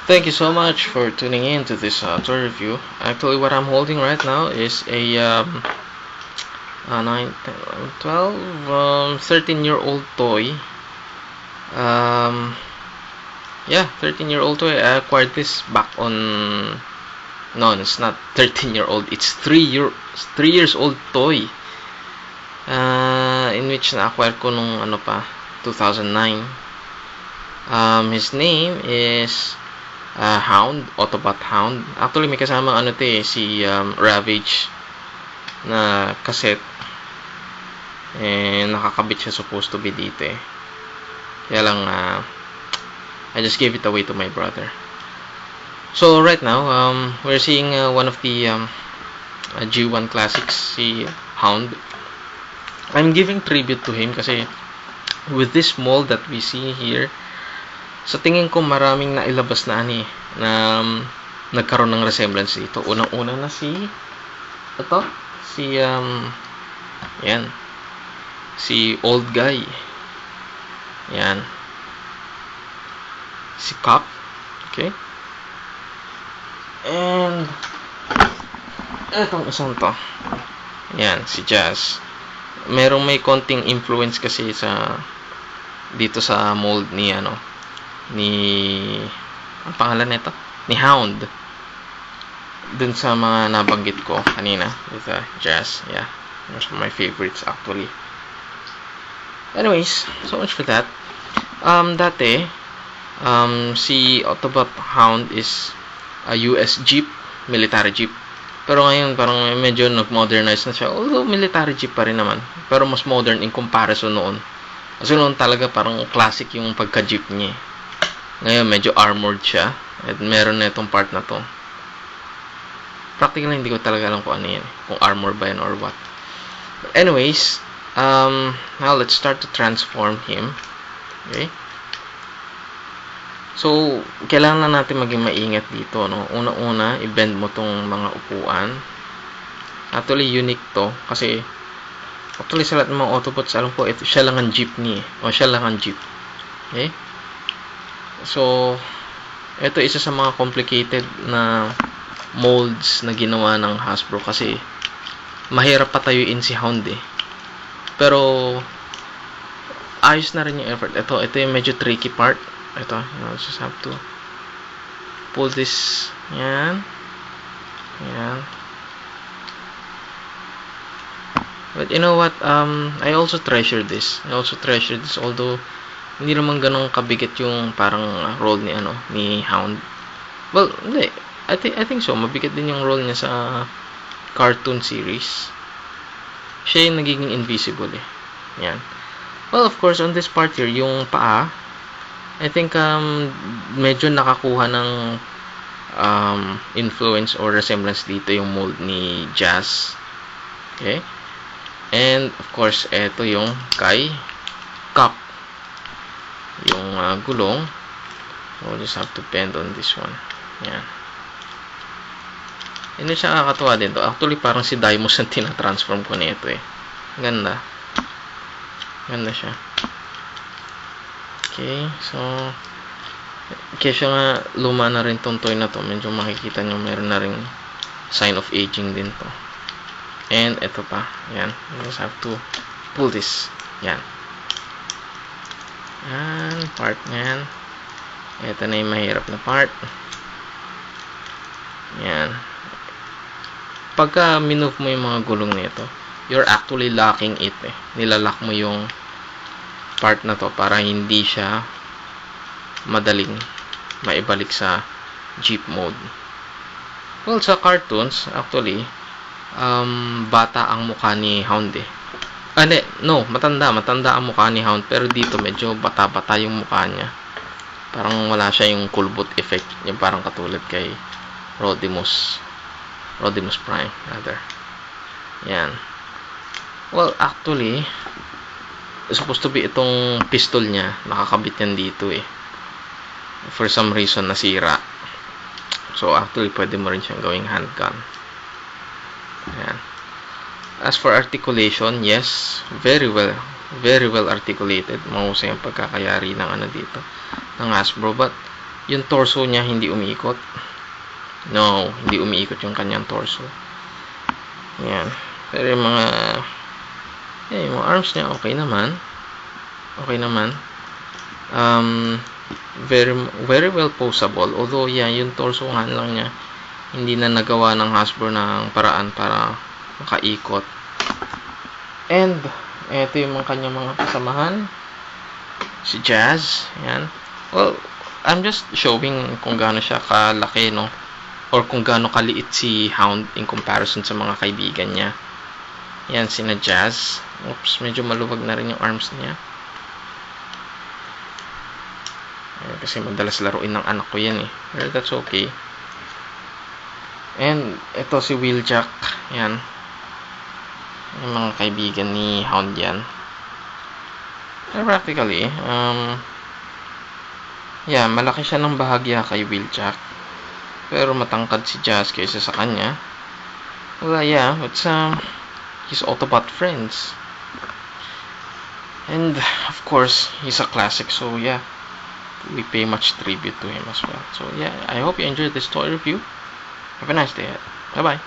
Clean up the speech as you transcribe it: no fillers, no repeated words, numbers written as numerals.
Thank you so much for tuning in to this toy review. Actually, what I'm holding right now is a 9, 10, 11, 12, 13-year-old toy. Yeah, 13-year-old toy. I acquired this back on... No, it's not 13-year-old. It's 3 years old toy. In which na-acquire ko nung 2009. His name is Hound, Autobot Hound. Actually, may kasama si Ravage na cassette. Nakakabit siya supposed to be dito eh. Kaya lang, I just gave it away to my brother. So, right now, we're seeing one of the G1 classics, si Hound. I'm giving tribute to him kasi with this mold that we see here, sa tingin ko maraming nailabas na nagkaroon ng resemblance dito. Unang-una na si old guy. Yan. Si Cop. Okay? And etong isang to. Yan, si Jazz. May konting influence kasi dito sa mold ni ang pangalan nito? Ni Hound. Dun sa mga nabanggit ko kanina with Jazz. Yeah. Those are my favorites actually. Anyways, so much for that. Dati, si Autobot Hound is a US Jeep, military Jeep. Pero ngayon, parang medyo nag-modernize na siya. Although, military Jeep pa rin naman. Pero mas modern in comparison noon. Kasi noon talaga parang classic yung pagka-Jeep niya. Ngayon, medyo armored siya. At meron na itong part na to. Practically, hindi ko talaga alam kung ano yan. Kung armor ba yan or what. But anyways, now let's start to transform him. Okay? So, kailangan na natin maging maingat dito, no? Una-una, i-bend mo tong mga upuan. Actually, unique to. Kasi, actually, sa lahat ng mga Autobots, alam ko, siya lang ang jeepney. O, siya lang ang jeep. Okay? So, ito isa sa mga complicated na molds na ginawa ng Hasbro. Kasi, mahirap patayuin si Hound eh. Pero, ayos na rin yung effort. Ito yung medyo tricky part. Ito, you just have to pull this. Yan. Yan. But you know what? I also treasure this. Although, hindi naman ganun kabigat yung parang role ni Hound. Well, hindi. I think so. Mabigat din yung role niya sa cartoon series. Siya yung nagiging invisible eh. Yan. Well, of course, on this part here, yung paa, I think medyo nakakuha ng influence or resemblance dito yung mold ni Jazz. Okay? And of course, ito yung kay Cop. Yung gulong. So, we'll just have to bend on this one. Yan. Hindi siya kakatuwa din to. Actually, parang si Deimos ang tinatransform ko nito eh. Ganda. Ganda siya. Okay, so kesyo nga luma na rin tong toy na to. Medyo makikita nyo meron na rin sign of aging din to. And ito pa, yan. You just have to pull this. Yan. Yan, part yan. Ito na yung mahirap na part. Yan. Pagka minove mo yung mga gulong nito, you're actually locking it eh. Nilalock mo yung part na to para hindi siya madaling maibalik sa Jeep mode. Well, sa cartoons, actually, bata ang mukha ni Hound eh. Matanda ang mukha ni Hound, pero dito medyo bata-bata yung mukha niya. Parang wala siya yung kulbot effect, yung parang katulad kay Rodimus Prime, rather. Yan. Well, actually, supposed to be itong pistol niya, nakakabit yan dito eh. For some reason, nasira. So, actually, pwede mo rin siyang gawing handgun. Ayan. As for articulation, yes, very well articulated. Mahusay ang pagkakayari ng dito, ng Hasbro. But, yung torso niya hindi umiikot. No, hindi umiikot yung kanyang torso. Yan. Pero yung mga arms niya okay naman. Okay naman. Very very well posable. Although yung torso nga lang niya hindi na nagawa ng Hasbro ng paraan para makaikot. And ito yung kanyang mga kasamahan. Si Jazz, yan. Well, I'm just showing kung gaano siya kalaki, no? Or kung gaano kaliit si Hound in comparison sa mga kaibigan niya. Yan, sina Jazz. Oops, medyo maluwag na rin yung arms niya. Kasi madalas laruin ng anak ko yan eh. Pero that's okay. And ito si Wheeljack. Yan. Yung mga kaibigan ni Hound yan. Pero practically, malaki siya ng bahagya kay Wheeljack. Pero matangkad si Jazz kaysa sa kanya. Well, it's his Autobot friends. And of course, he's a classic, so we pay much tribute to him as well. So I hope you enjoyed this toy review. Have a nice day. Bye bye.